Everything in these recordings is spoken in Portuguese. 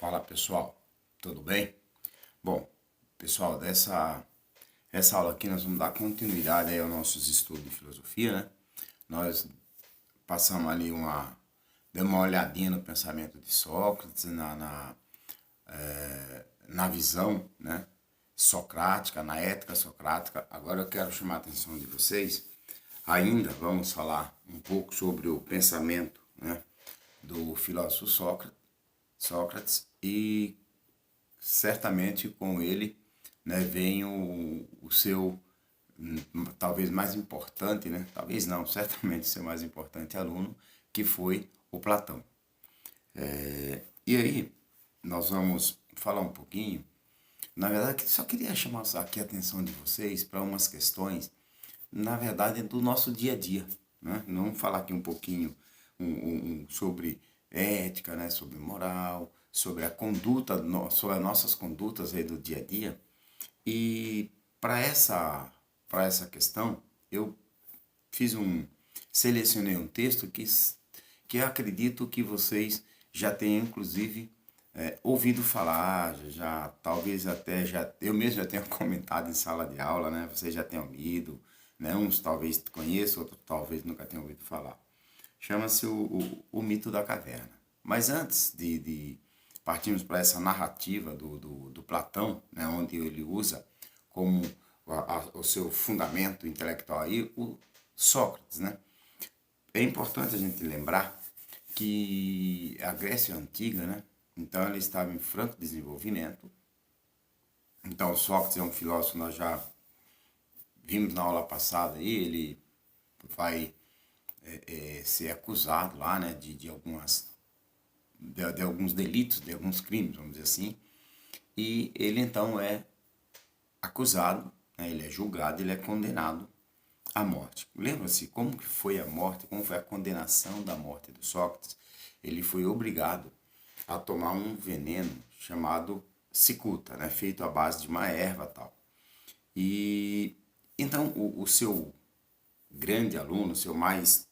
Fala pessoal, tudo bem? Bom, pessoal, essa aula aqui nós vamos dar continuidade aí aos nossos estudos de filosofia, né? Nós passamos ali demos uma olhadinha no pensamento de Sócrates, na visão, né? Socrática, na ética socrática. Agora eu quero chamar a atenção de vocês. Ainda vamos falar um pouco sobre o pensamento, né? Do filósofo Sócrates e certamente com ele, né, vem o seu, talvez mais importante, né, talvez não, certamente seu mais importante aluno, que foi o Platão. E aí, nós vamos falar um pouquinho, na verdade, só queria chamar aqui a atenção de vocês para umas questões, na verdade, do nosso dia a dia, né? Vamos falar aqui um pouquinho sobre ética, né? Sobre moral, sobre a conduta, sobre as nossas condutas aí do dia a dia. E para essa questão, eu fiz selecionei um texto que eu acredito que vocês já tenham, inclusive, ouvido falar, talvez até eu mesmo já tenha comentado em sala de aula, né? Vocês já tenham lido, né? Uns talvez conheçam, outros talvez nunca tenham ouvido falar. Chama-se o mito da caverna. Mas antes de partirmos para essa narrativa do Platão, né? Onde ele usa como o seu fundamento intelectual aí, o Sócrates, né? É importante a gente lembrar que a Grécia Antiga, né? Então ela estava em franco desenvolvimento. Então Sócrates é um filósofo, nós já vimos na aula passada aí, ele vai ser acusado lá, né, de alguns delitos, de alguns crimes, vamos dizer assim. E ele então é acusado, né, ele é julgado, ele é condenado à morte. Lembra-se como que foi a morte, como foi a condenação da morte do Sócrates? Ele foi obrigado a tomar um veneno chamado cicuta, né, feito à base de uma erva tal. E então o seu grande aluno, o seu mais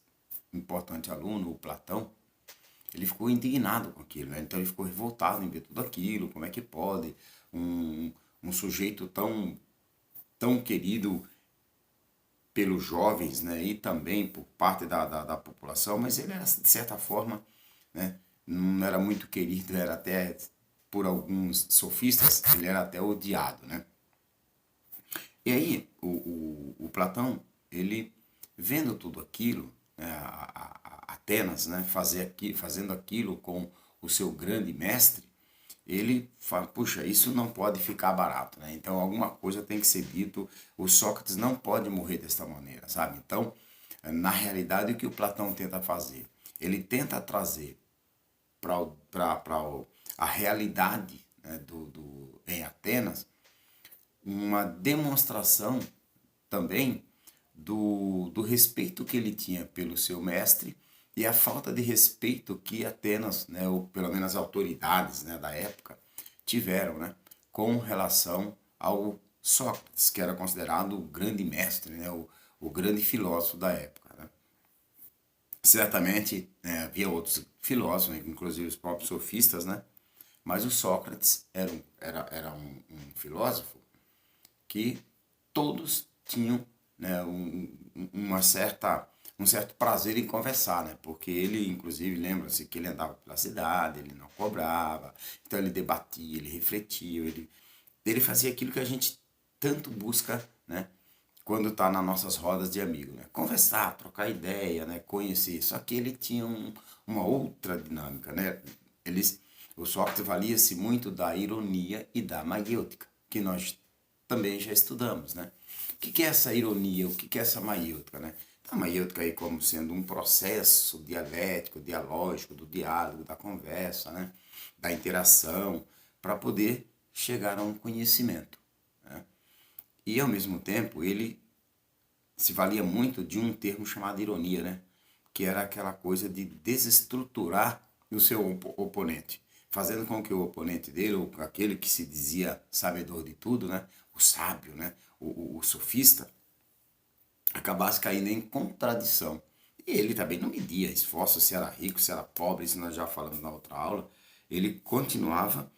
importante aluno, o Platão, ele ficou indignado com aquilo, né? Então ele ficou revoltado em ver tudo aquilo, como é que pode um sujeito tão querido pelos jovens, né, e também por parte da população, mas ele era, de certa forma, né, não era muito querido, era até, por alguns sofistas, ele era até odiado, né. E aí, o Platão, ele, vendo tudo aquilo, né, Atenas, né, fazendo aquilo com o seu grande mestre, ele fala, puxa, isso não pode ficar barato, né? Então alguma coisa tem que ser dito, o Sócrates não pode morrer desta maneira, sabe? Então, na realidade, o que o Platão tenta fazer? Ele tenta trazer para a realidade, né, em Atenas uma demonstração também do respeito que ele tinha pelo seu mestre e a falta de respeito que Atenas, né, ou pelo menos as autoridades, né, da época, tiveram, né, com relação ao Sócrates, que era considerado o grande mestre, né, o grande filósofo da época. Né. Certamente, né, havia outros filósofos, né, inclusive os próprios sofistas, né, mas o Sócrates era um filósofo que todos tinham, né, um certo prazer em conversar, né? Porque ele, inclusive, lembra-se que ele andava pela cidade, ele não cobrava, então ele debatia, ele refletia, ele fazia aquilo que a gente tanto busca, né? Quando está nas nossas rodas de amigo, né? Conversar, trocar ideia, né? Conhecer. Só que ele tinha uma outra dinâmica, né? O Sócrates valia-se muito da ironia e da maiêutica, que nós também já estudamos, né? O que é essa ironia? O que é essa maiêutica, né? A maiêutica aí como sendo um processo dialético, dialógico, do diálogo, da conversa, né? Da interação, para poder chegar a um conhecimento. Né? E, ao mesmo tempo, ele se valia muito de um termo chamado ironia, né? Que era aquela coisa de desestruturar o seu oponente, fazendo com que o oponente dele, ou aquele que se dizia sabedor de tudo, né? O sábio, né? O sofista, acabasse caindo em contradição. E ele também não media esforço, se era rico, se era pobre, isso nós já falamos na outra aula. ele continuava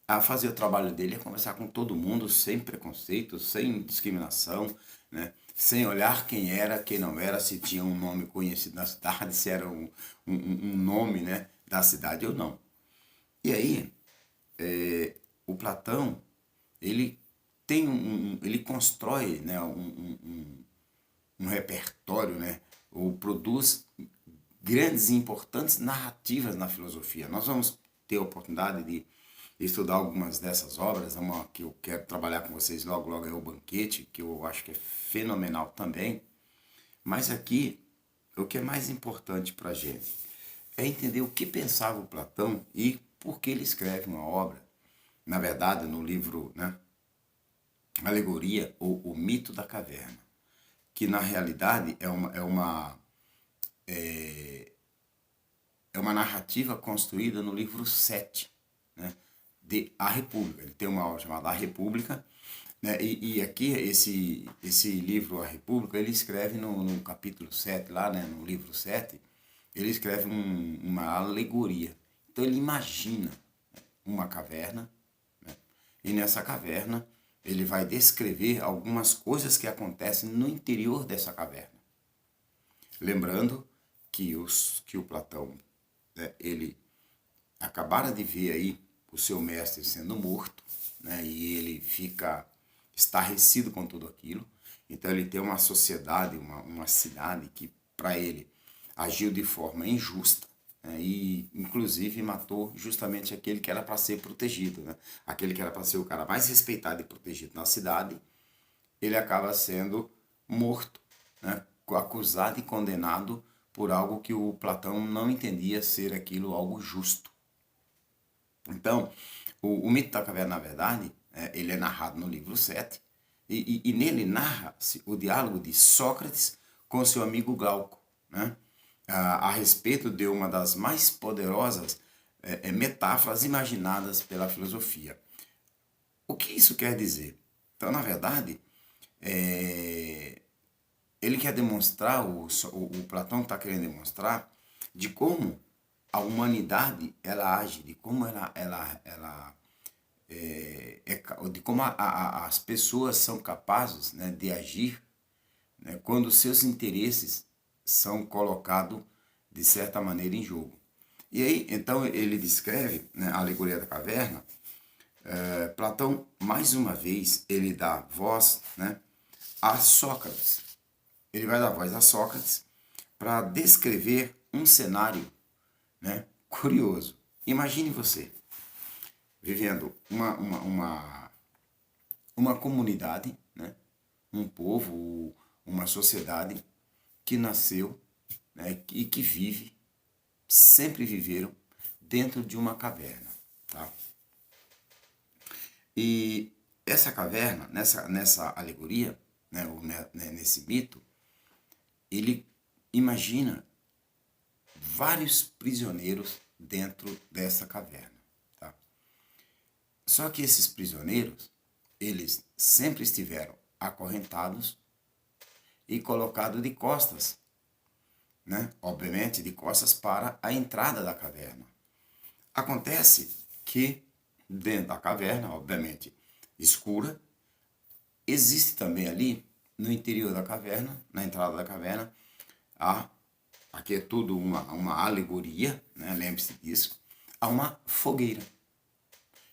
a fazer o trabalho dele, a conversar com todo mundo, sem preconceito, sem discriminação, né? Sem olhar quem era, quem não era, se tinha um nome conhecido na cidade, se era um nome, né, da cidade ou não. E aí, o Platão, ele tem ele constrói, né, um repertório, né, ou produz grandes e importantes narrativas na filosofia. Nós vamos ter a oportunidade de estudar algumas dessas obras. Uma que eu quero trabalhar com vocês logo, logo é o Banquete, que eu acho que é fenomenal também. Mas aqui, o que é mais importante para a gente é entender o que pensava o Platão e por que ele escreve uma obra. Na verdade, no livro, né, Alegoria ou O Mito da Caverna, que na realidade é uma narrativa construída no livro 7, né, de A República. Ele tem uma obra chamada A República, né, e aqui esse livro A República, ele escreve no capítulo 7, lá, né, no livro 7, ele escreve uma alegoria. Então ele imagina uma caverna, né, e nessa caverna ele vai descrever algumas coisas que acontecem no interior dessa caverna. Lembrando que o Platão, né, ele acabara de ver aí o seu mestre sendo morto, né, e ele fica estarrecido com tudo aquilo. Então ele tem uma sociedade, uma cidade que para ele agiu de forma injusta, né, e inclusive matou justamente aquele que era para ser protegido, né, aquele que era para ser o cara mais respeitado e protegido na cidade. Ele acaba sendo morto, né, acusado e condenado por algo que o Platão não entendia ser aquilo algo justo. Então, o mito da caverna, na verdade, ele é narrado no livro 7, e nele narra-se o diálogo de Sócrates com seu amigo Glauco, né, a respeito de uma das mais poderosas metáforas imaginadas pela filosofia. O que isso quer dizer? Então, na verdade, ele quer demonstrar, o Platão está querendo demonstrar de como a humanidade ela age, de como de como as pessoas são capazes, né, de agir, né, quando seus interesses são colocados de certa maneira em jogo. E aí, então, ele descreve, né, a alegoria da caverna. Platão, mais uma vez, ele dá voz, né, a Sócrates. Ele vai dar voz a Sócrates para descrever um cenário, né, curioso. Imagine você vivendo uma comunidade, né, um povo, uma sociedade que nasceu, né, e que vive, sempre viveram dentro de uma caverna. Tá? E essa caverna, nessa alegoria, né, nesse mito, ele imagina vários prisioneiros dentro dessa caverna. Tá? Só que esses prisioneiros, eles sempre estiveram acorrentados e colocados de costas, né? Obviamente de costas para a entrada da caverna. Acontece que dentro da caverna, obviamente escura, existe também ali no interior da caverna, na entrada da caverna, aqui é tudo uma alegoria, né? Lembre-se disso, há uma fogueira.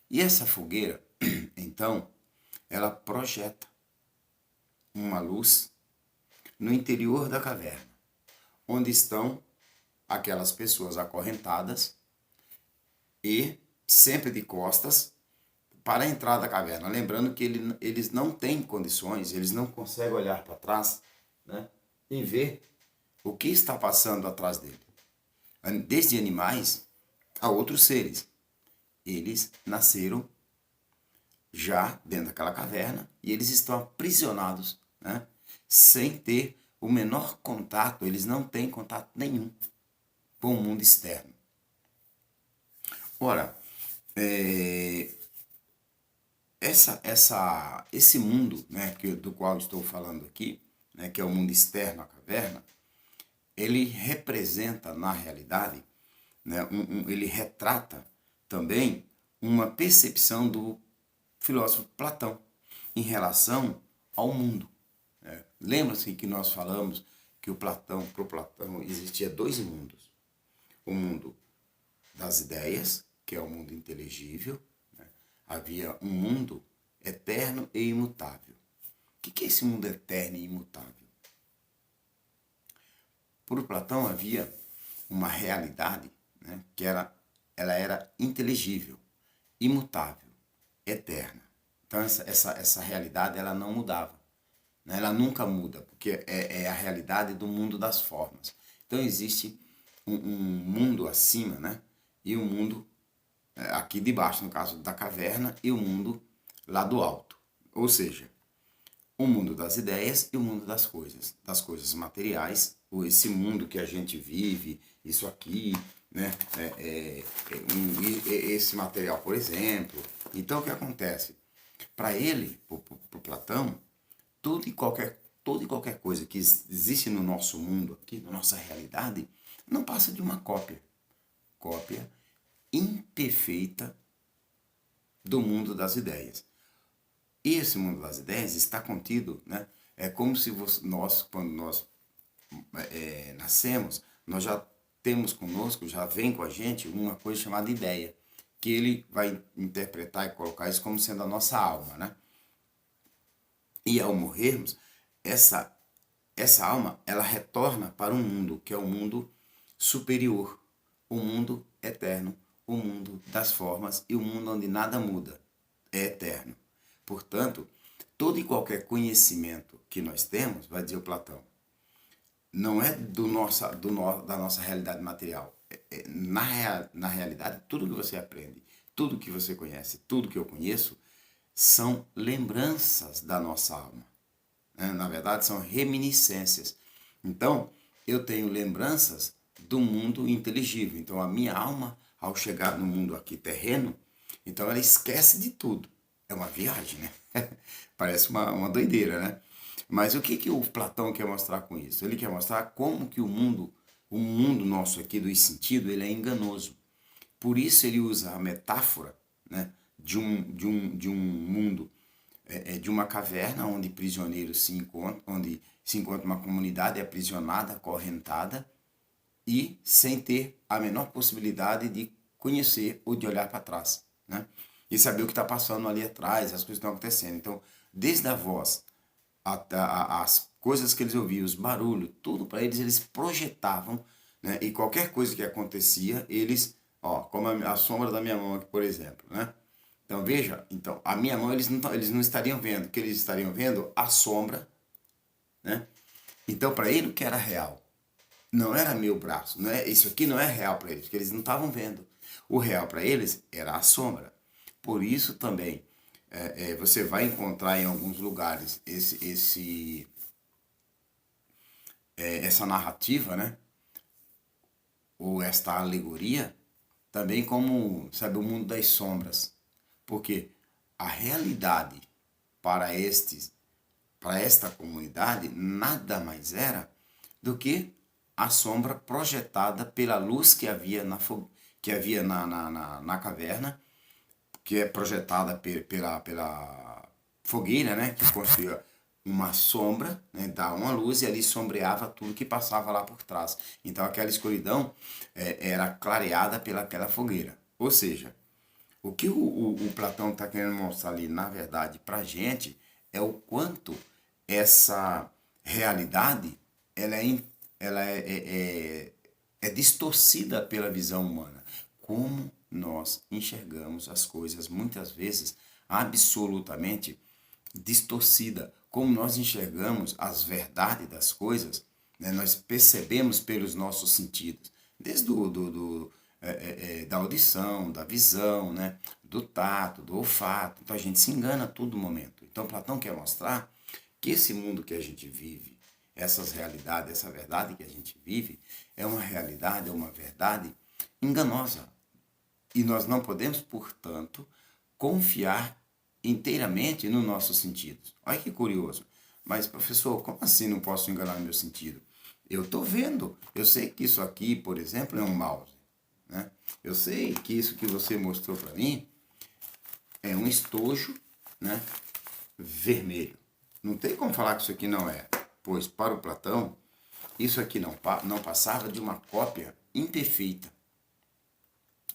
E essa fogueira, então, ela projeta uma luz no interior da caverna, onde estão aquelas pessoas acorrentadas e sempre de costas para a entrada da caverna. Lembrando que eles não têm condições, eles não conseguem olhar para trás, né, e ver o que está passando atrás dele. Desde animais a outros seres. Eles nasceram já dentro daquela caverna e eles estão aprisionados, né, sem ter o menor contato, eles não têm contato nenhum com o mundo externo. Ora, esse mundo, né, do qual estou falando aqui, né, que é o mundo externo à caverna, ele representa, na realidade, né, ele retrata também uma percepção do filósofo Platão em relação ao mundo. Lembra-se que nós falamos que para o Platão existia dois mundos. O mundo das ideias, que é o mundo inteligível, né? Havia um mundo eterno e imutável. O que é esse mundo eterno e imutável? Por Platão havia uma realidade, né, que ela era inteligível, imutável, eterna. Então essa realidade ela não mudava, né? Ela nunca muda, porque é a realidade do mundo das formas. Então existe um mundo acima, né? E um mundo aqui de baixo, no caso da caverna, e o mundo lá do alto. Ou seja, o mundo das ideias e o mundo das coisas materiais, ou esse mundo que a gente vive, isso aqui, né? Esse material, por exemplo. Então, o que acontece? Para ele, para Platão, toda e qualquer coisa que existe no nosso mundo, aqui, na nossa realidade, não passa de uma cópia. Cópia imperfeita do mundo das ideias. E esse mundo das ideias está contido, né? É como se nós, quando nós nascemos, nós já temos conosco, já vem com a gente uma coisa chamada ideia, que ele vai interpretar e colocar isso como sendo a nossa alma, né? E ao morrermos, essa alma, ela retorna para um mundo, que é o mundo superior, o mundo eterno, o mundo das formas e o mundo onde nada muda, é eterno. Portanto, todo e qualquer conhecimento que nós temos, vai dizer o Platão, não é da nossa realidade material. Na realidade, tudo que você aprende, tudo que você conhece, tudo que eu conheço, são lembranças da nossa alma. Na verdade, são reminiscências. Então, eu tenho lembranças do mundo inteligível. Então, a minha alma, ao chegar no mundo aqui terreno, então ela esquece de tudo. É uma viagem, né? Parece uma doideira, né? Mas o que o Platão quer mostrar com isso? Ele quer mostrar como que o mundo nosso aqui dos sentidos, ele é enganoso. Por isso ele usa a metáfora, né, de um mundo, de uma caverna onde prisioneiros se encontram, onde se encontra uma comunidade aprisionada, acorrentada e sem ter a menor possibilidade de conhecer ou de olhar para trás, né? E saber o que está passando ali atrás, as coisas que estão acontecendo. Então, desde a voz, as coisas que eles ouviam, os barulhos, tudo para eles projetavam, né? E qualquer coisa que acontecia, eles, como a sombra da minha mão aqui, por exemplo, né? Então veja, a minha mão eles não estariam vendo, o que eles estariam vendo? A sombra, né? Então para ele o que era real não era meu braço, não é, isso aqui não é real para eles, porque eles não estavam vendo. O real para eles era a sombra. Por isso também você vai encontrar em alguns lugares essa narrativa, né? Ou esta alegoria, também como, sabe, o mundo das sombras. Porque a realidade para esta comunidade nada mais era do que a sombra projetada pela luz que havia na caverna, que é projetada pela fogueira, né, que construía uma sombra, né, dá uma luz e ali sombreava tudo que passava lá por trás. Então aquela escuridão era clareada pelaquela fogueira. Ou seja, o que o Platão está querendo mostrar ali, na verdade, para a gente, é o quanto essa realidade ela é distorcida pela visão humana. Como nós enxergamos as coisas, muitas vezes, absolutamente distorcida. Como nós enxergamos as verdades das coisas, né? Nós percebemos pelos nossos sentidos, desde da audição, da visão, né? Do tato, do olfato. Então a gente se engana a todo momento. Então Platão quer mostrar que esse mundo que a gente vive, essas realidades, essa verdade que a gente vive, é uma realidade, é uma verdade enganosa. E nós não podemos, portanto, confiar inteiramente nos nossos sentidos. Olha que curioso. Mas, professor, como assim não posso enganar meu sentido? Eu estou vendo. Eu sei que isso aqui, por exemplo, é um mouse, né? Eu sei que isso que você mostrou para mim é um estojo, né, vermelho. Não tem como falar que isso aqui não é, pois para o Platão, isso aqui não passava de uma cópia imperfeita.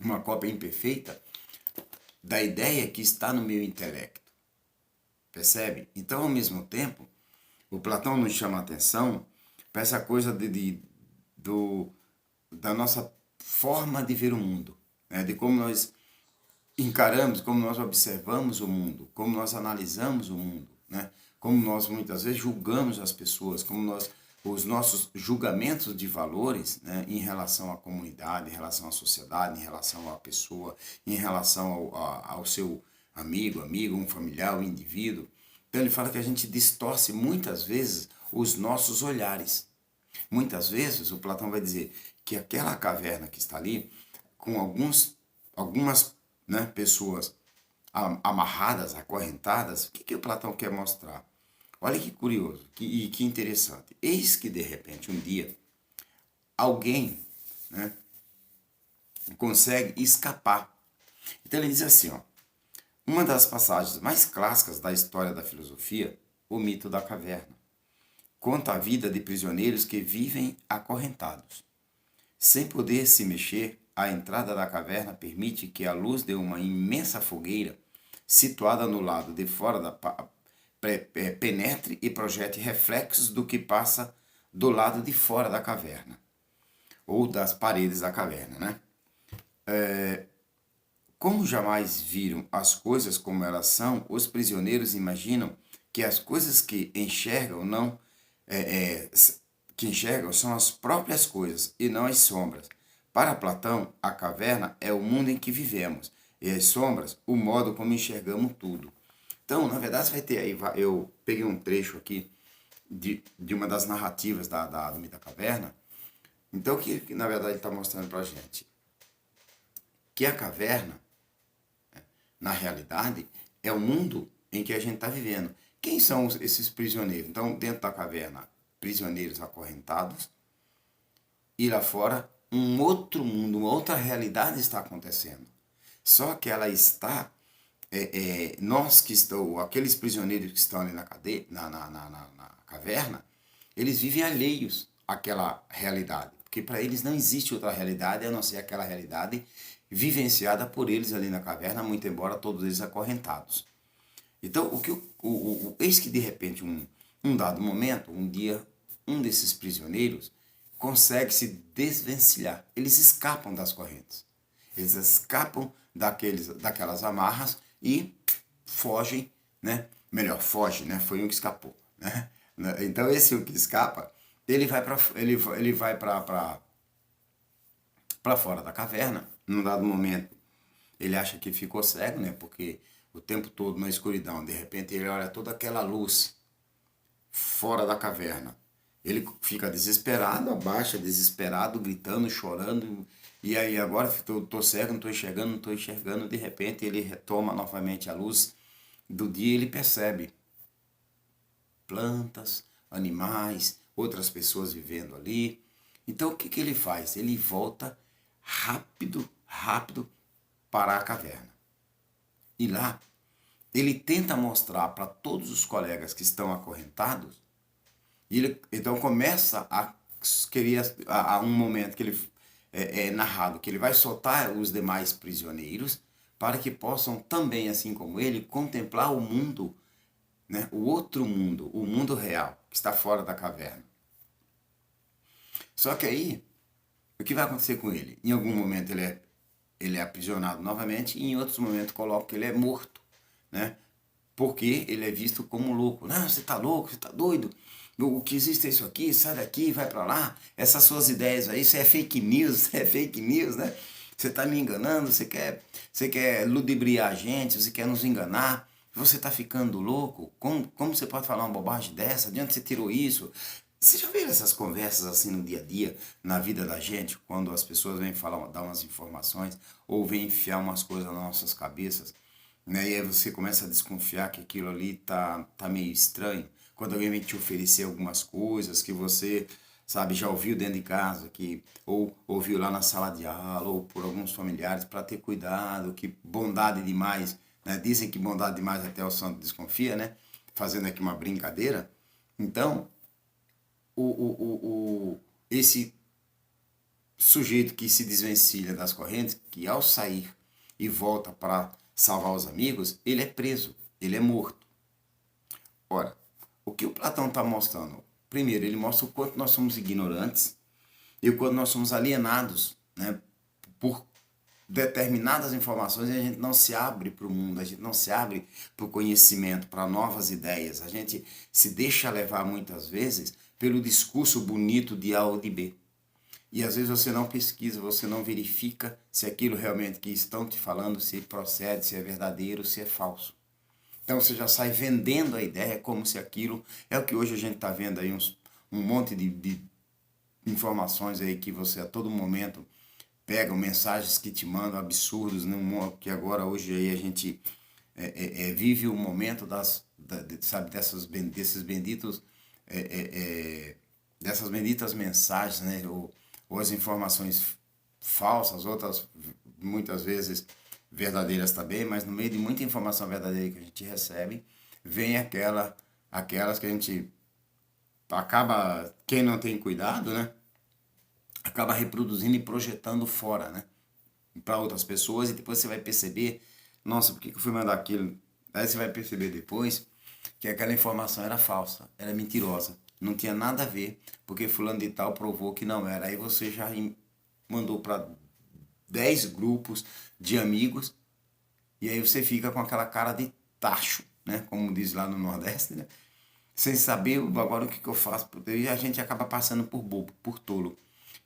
Uma cópia imperfeita da ideia que está no meu intelecto. Percebe? Então, ao mesmo tempo, o Platão nos chama a atenção para essa coisa da nossa forma de ver o mundo, né? De como nós encaramos, como nós observamos o mundo, como nós analisamos o mundo, né? Como nós muitas vezes julgamos as pessoas, como os nossos julgamentos de valores, né, em relação à comunidade, em relação à sociedade, em relação à pessoa, em relação ao seu amigo, um familiar, um indivíduo. Então ele fala que a gente distorce muitas vezes os nossos olhares. Muitas vezes o Platão vai dizer que aquela caverna que está ali, com algumas, né, pessoas amarradas, acorrentadas, o que o Platão quer mostrar? Olha que curioso e que interessante. Eis que, de repente, um dia, alguém, né, consegue escapar. Então ele diz assim, ó, uma das passagens mais clássicas da história da filosofia, o mito da caverna, conta a vida de prisioneiros que vivem acorrentados. Sem poder se mexer, a entrada da caverna permite que a luz de uma imensa fogueira, situada no lado de fora penetre e projete reflexos do que passa do lado de fora da caverna, ou das paredes da caverna, né? Como jamais viram as coisas como elas são, os prisioneiros imaginam que as coisas que enxergam não que enxergam são as próprias coisas e não as sombras. Para Platão, a caverna é o mundo em que vivemos e as sombras, o modo como enxergamos tudo. Então, na verdade, você vai ter aí, eu peguei um trecho aqui de uma das narrativas do Mito da Caverna. Então, que na verdade ele está mostrando para a gente que a caverna, na realidade, é o mundo em que a gente está vivendo. Quem são esses prisioneiros? Então, dentro da caverna, prisioneiros acorrentados, e lá fora, um outro mundo, uma outra realidade está acontecendo. Só que ela está, nós que estamos, aqueles prisioneiros que estão ali na cadeia, na caverna, eles vivem alheios àquela realidade. Porque para eles não existe outra realidade a não ser aquela realidade vivenciada por eles ali na caverna, muito embora todos eles acorrentados. Então, eis que de repente, um dado momento, um dia, um desses prisioneiros consegue se desvencilhar. Eles escapam das correntes. Eles escapam daquelas amarras e fogem, né? Melhor, foge, né? Foi um que escapou, né? Então, esse um que escapa, ele vai para fora da caverna. Num dado momento, ele acha que ficou cego, né? Porque o tempo todo na escuridão, de repente ele olha toda aquela luz fora da caverna. Ele fica desesperado, abaixa, desesperado, gritando, chorando. E aí agora tô cego, não estou enxergando. De repente ele retoma novamente a luz do dia e ele percebe plantas, animais, outras pessoas vivendo ali. Então o que ele faz? Ele volta rápido para a caverna. E lá ele tenta mostrar para todos os colegas que estão acorrentados, e ele então começa a querer a um momento que ele é narrado que ele vai soltar os demais prisioneiros para que possam também, assim como ele, contemplar o mundo, né, o outro mundo, o mundo real, que está fora da caverna. Só que aí, o que vai acontecer com ele? Em algum momento ele é aprisionado novamente e em outros momentos coloca que ele é morto, né? Porque ele é visto como louco. Não, você tá louco, você tá doido. O que existe é isso aqui, sai daqui, vai para lá. Essas suas ideias aí, isso é fake news, isso é fake news, né? Você tá me enganando, você quer ludibriar a gente, você quer nos enganar. Você tá ficando louco? Como você pode falar uma bobagem dessa? De onde você tirou isso? Você já viu essas conversas assim no dia a dia, na vida da gente, quando as pessoas vêm falar, dar umas informações ou vêm enfiar umas coisas nas nossas cabeças, né? E aí você começa a desconfiar que aquilo ali tá meio estranho. Quando alguém vem te oferecer algumas coisas que você sabe, já ouviu dentro de casa, ou ouviu lá na sala de aula, ou por alguns familiares, para ter cuidado, que bondade demais, né? Dizem que bondade demais até o santo desconfia, né? Fazendo aqui uma brincadeira. Então, esse sujeito que se desvencilha das correntes, que ao sair e volta para salvar os amigos, ele é preso, ele é morto. Ora, o que o Platão está mostrando? Primeiro, ele mostra o quanto nós somos ignorantes e o quanto nós somos alienados, né, por determinadas informações, e a gente não se abre para o mundo, a gente não se abre para o conhecimento, para novas ideias. A gente se deixa levar muitas vezes pelo discurso bonito de A ou de B. E às vezes você não pesquisa, você não verifica se aquilo realmente que estão te falando, se procede, se é verdadeiro, se é falso. Então você já sai vendendo a ideia como se aquilo é o que hoje a gente está vendo aí, um monte de informações aí que você a todo momento pega, mensagens que te mandam absurdos, né? Que agora hoje aí a gente vive o momento sabe, desses benditos dessas benditas mensagens, né? Ou as informações falsas, outras muitas vezes verdadeiras também, mas no meio de muita informação verdadeira que a gente recebe, vem aquelas que a gente acaba, quem não tem cuidado, né? Acaba reproduzindo e projetando fora, né? Para outras pessoas, e depois você vai perceber, nossa, por que eu fui mandar aquilo? Aí você vai perceber depois que aquela informação era falsa, era mentirosa, não tinha nada a ver, porque fulano de tal provou que não era. Aí você já mandou para 10 grupos de amigos, e aí você fica com aquela cara de tacho, né? Como diz lá no Nordeste, né? Sem saber agora o que eu faço, e a gente acaba passando por bobo, por tolo.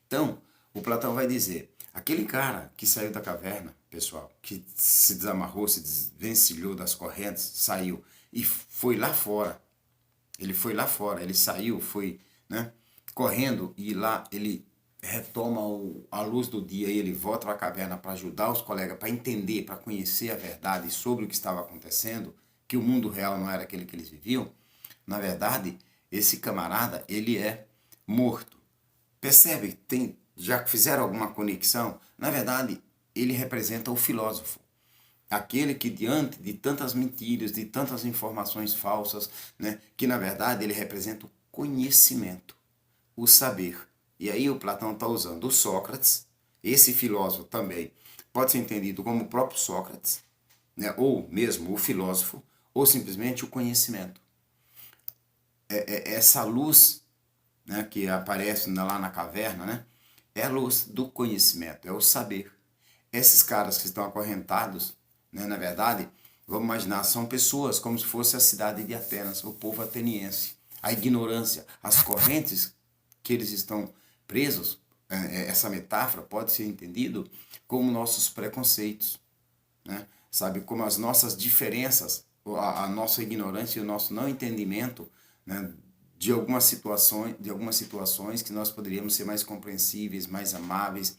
Então, o Platão vai dizer, aquele cara que saiu da caverna, pessoal, que se desamarrou, se desvencilhou das correntes, saiu e foi lá fora. Ele foi lá fora, ele saiu, foi, né, correndo, e lá ele retoma a luz do dia e ele volta para a caverna para ajudar os colegas, para entender, para conhecer a verdade sobre o que estava acontecendo, que o mundo real não era aquele que eles viviam. Na verdade, esse camarada, ele é morto. Percebe? Já fizeram alguma conexão? Na verdade, ele representa o filósofo. Aquele que diante de tantas mentiras, de tantas informações falsas, né, que na verdade ele representa o conhecimento, o saber. E aí o Platão está usando o Sócrates, esse filósofo também pode ser entendido como o próprio Sócrates, né, ou mesmo o filósofo, ou simplesmente o conhecimento. Essa luz, né, que aparece lá na caverna, né, é a luz do conhecimento, é o saber. Esses caras que estão acorrentados, né, na verdade, vamos imaginar, são pessoas como se fosse a cidade de Atenas, o povo ateniense. A ignorância, as correntes que eles estão presos, essa metáfora pode ser entendido como nossos preconceitos, né? Sabe, como as nossas diferenças, a nossa ignorância e o nosso não entendimento, né, de algumas situações que nós poderíamos ser mais compreensíveis, mais amáveis,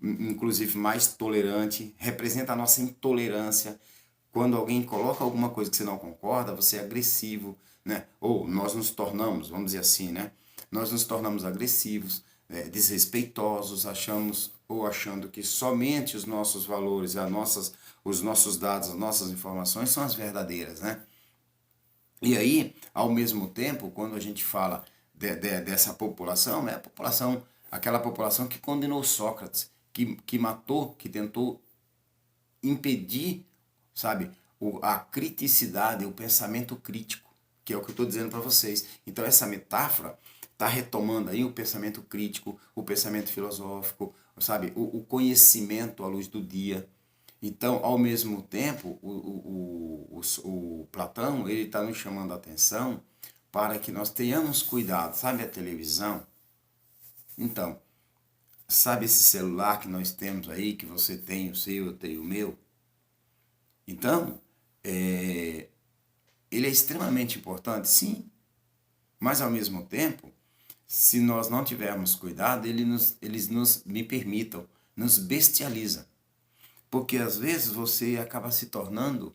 inclusive mais tolerante, representa a nossa intolerância. Quando alguém coloca alguma coisa que você não concorda, você é agressivo, né? Ou nós nos tornamos, vamos dizer assim, né? Nós nos tornamos agressivos, desrespeitosos, achando que somente os nossos valores, os nossos dados, as nossas informações são as verdadeiras, né? E aí, ao mesmo tempo, quando a gente fala dessa população, é a população, aquela população que condenou Sócrates, que matou, que tentou impedir, sabe, a criticidade, o pensamento crítico, que é o que eu estou dizendo para vocês. Então essa metáfora está retomando aí o pensamento crítico, o pensamento filosófico, sabe, o conhecimento à luz do dia. Então, ao mesmo tempo, o Platão ele está nos chamando a atenção para que nós tenhamos cuidado, sabe, a televisão. Então, sabe esse celular que nós temos aí, que você tem o seu, eu tenho o meu? Então, ele é extremamente importante, sim, mas ao mesmo tempo, se nós não tivermos cuidado, me permitam, nos bestializa. Porque às vezes você acaba se tornando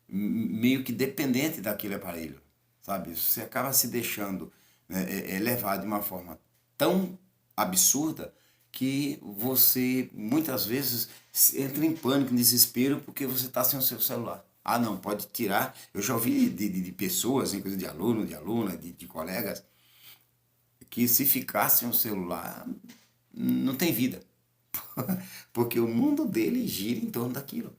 meio que dependente daquele aparelho, sabe? Você acaba se deixando, né, levado de uma forma tão absurda que você muitas vezes entra em pânico, em desespero, porque você está sem o seu celular. Ah, não, pode tirar. Eu já ouvi de pessoas, inclusive de aluno, de aluna, de colegas, que se ficassem o celular, não tem vida. Porque o mundo dele gira em torno daquilo.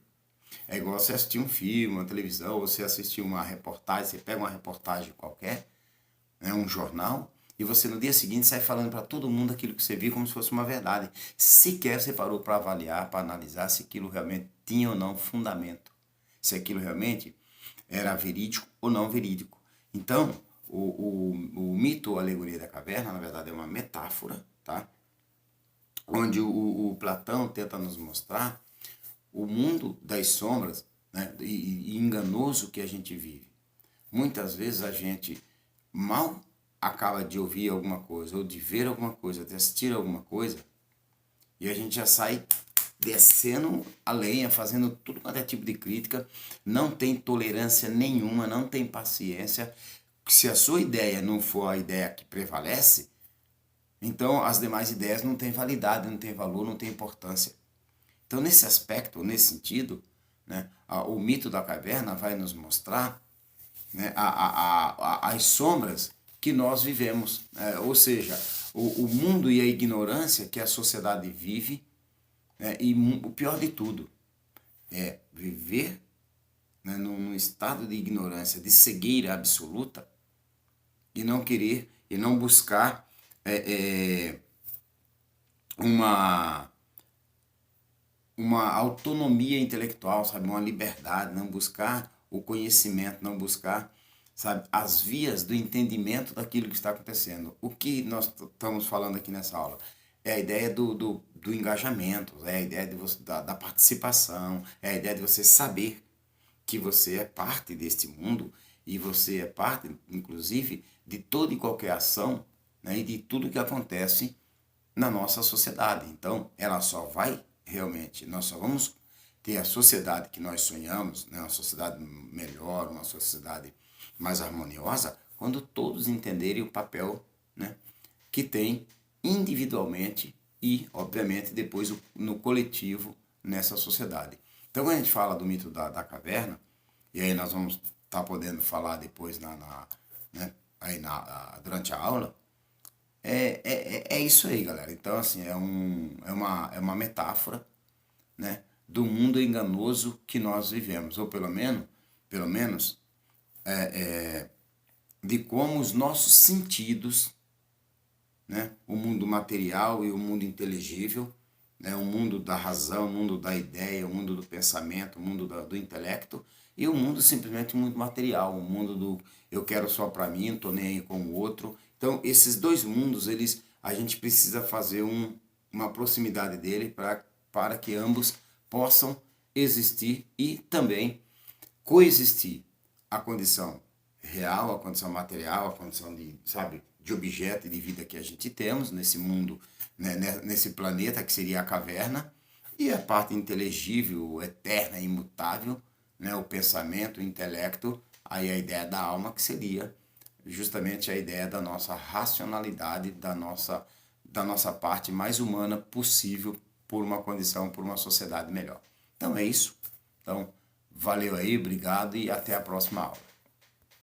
É igual você assistir um filme, uma televisão, ou você assistir uma reportagem, você pega uma reportagem qualquer, né, um jornal, e você no dia seguinte sai falando para todo mundo aquilo que você viu como se fosse uma verdade. Sequer você parou para avaliar, para analisar se aquilo realmente tinha ou não fundamento. Se aquilo realmente era verídico ou não verídico. Então, o mito ou alegoria da caverna, na verdade, é uma metáfora, tá? Onde o Platão tenta nos mostrar o mundo das sombras, né, e enganoso que a gente vive. Muitas vezes a gente mal acaba de ouvir alguma coisa, ou de ver alguma coisa, de assistir alguma coisa, e a gente já sai descendo a lenha, fazendo tudo quanto é tipo de crítica, não tem tolerância nenhuma, não tem paciência. Se a sua ideia não for a ideia que prevalece, então as demais ideias não têm validade, não têm valor, não têm importância. Então, nesse aspecto, nesse sentido, né, o mito da caverna vai nos mostrar, né, as sombras que nós vivemos, ou seja, o mundo e a ignorância que a sociedade vive, né, e o pior de tudo é viver, né, num estado de ignorância, de cegueira absoluta, e não querer e não buscar uma autonomia intelectual, sabe, uma liberdade, não buscar o conhecimento, não buscar, sabe, as vias do entendimento daquilo que está acontecendo. O que nós estamos falando aqui nessa aula é a ideia do engajamento, é a ideia de você, da participação, é a ideia de você saber que você é parte deste mundo e você é parte, inclusive, de toda e qualquer ação, né, e de tudo que acontece na nossa sociedade. Então, ela só vai realmente, nós só vamos ter a sociedade que nós sonhamos, né, uma sociedade melhor, uma sociedade mais harmoniosa, quando todos entenderem o papel, né, que tem individualmente e, obviamente, depois no coletivo nessa sociedade. Então, quando a gente fala do mito da caverna, e aí nós vamos estar podendo falar depois né, durante a aula, é isso aí, galera. Então, assim, é uma metáfora, né, do mundo enganoso que nós vivemos, ou pelo menos de como os nossos sentidos, né, o mundo material e o mundo inteligível, né, o mundo da razão, o mundo da ideia, o mundo do pensamento, o mundo do intelecto, e o mundo simplesmente o mundo material, o mundo do eu quero só para mim, não estou nem aí com o outro. Então, esses dois mundos, a gente precisa fazer uma proximidade dele para que ambos possam existir e também coexistir. A condição real, a condição material, a condição de objeto e de vida que a gente temos nesse mundo, né, nesse planeta que seria a caverna, e a parte inteligível, eterna, imutável, né, o pensamento, o intelecto, aí a ideia da alma, que seria justamente a ideia da nossa racionalidade, da nossa parte mais humana possível por uma condição, por uma sociedade melhor. Então é isso. Então, valeu aí, obrigado e até a próxima aula.